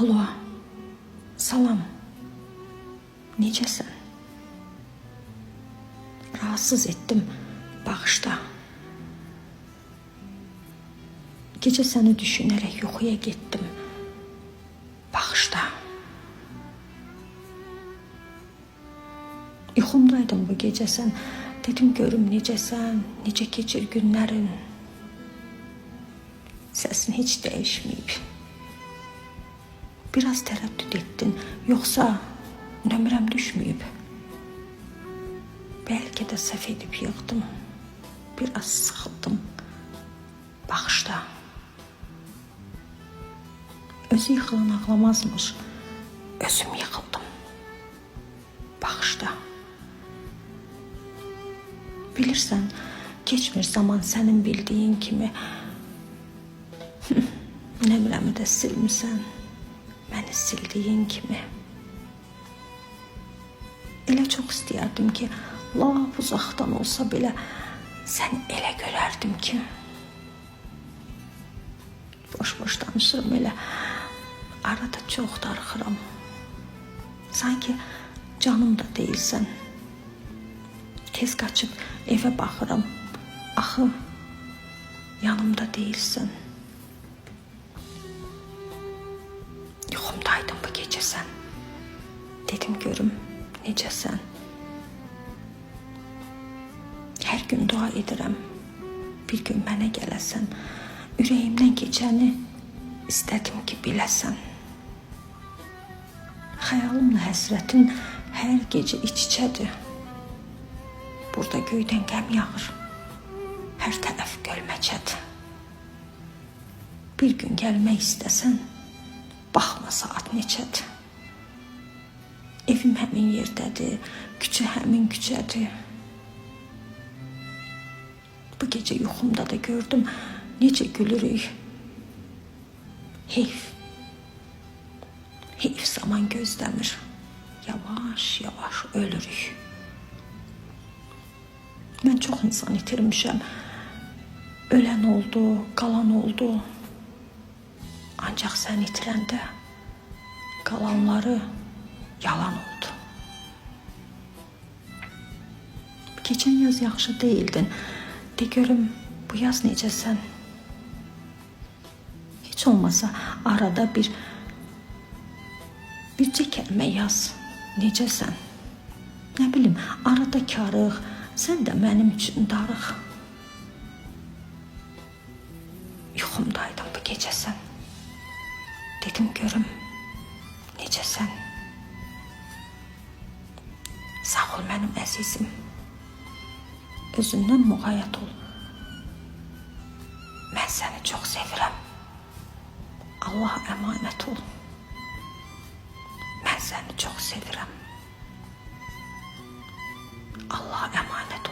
Alo, salam, necəsən? Rahatsız etdim, bağışla. Gecə səni düşünərək yuxuya getdim, bağışla. Yuxumdaydım bu gecə sən, dedim görüm necəsən, necə keçir günlərin. Səsin heç dəyişməyib. Biraz tərəddüd etdin, yoxsa nömrəm düşməyib. Bəlkə də səhv edib yığdım, biraz sıxıldım, bağışla. Özü yıxılan ağlamazmış, özüm yıxıldım, bağışla. Bilirsən, geçmir zaman sənin bildiyin kimi. Nömrəmi də silmirsən, məni sildiyin kimi. Elə çox istəyərdim ki, lap uzaqdan olsa belə səni elə görərdim ki. Boş-boş danışırım elə, arada çox darıxıram. Sanki canım da deyilsən. Tez qaçıb evə baxıram, axı yanımda deyilsən. Yuxumdaydım bu gecə sən, dedim görüm necəsən. Hər gün dua edirəm, bir gün mənə gələsən. Ürəyimdən keçəni istədim ki biləsən. Xəyalımla həsrətin hər gecə iç-içədir. Burada göydən qəm yağır, hər tərəf gölməçədir. Bir gün gəlmək istəsən, baxma saat neçədir. Evim həmin yerdədir, küçə həmin küçədir. Bu gecə yuxumda da gördüm, necə gülürük. Heyf zaman gözləmir, yavaş-yavaş ölürük. Mən çox insan itirmişəm, ölən oldu, qalan oldu. Ancaq sən itirəndə qalanları yalan oldu. Keçən yaz yaxşı deyildin, de görüm bu yaz necəsən? Heç olmasa arada bircə kəlmə yaz, necəsən? Nə bilim, arada karıq, sən də mənim üçün darıq. Yuxumdaydım bu gecə sən, dedim görüm necəsən? Sağ ol mənim əzizim, özündən müğayət ol. Mən səni çox sevirəm, Allaha əmanət ol. Mən səni çox sevirəm, Allaha əmanət ol.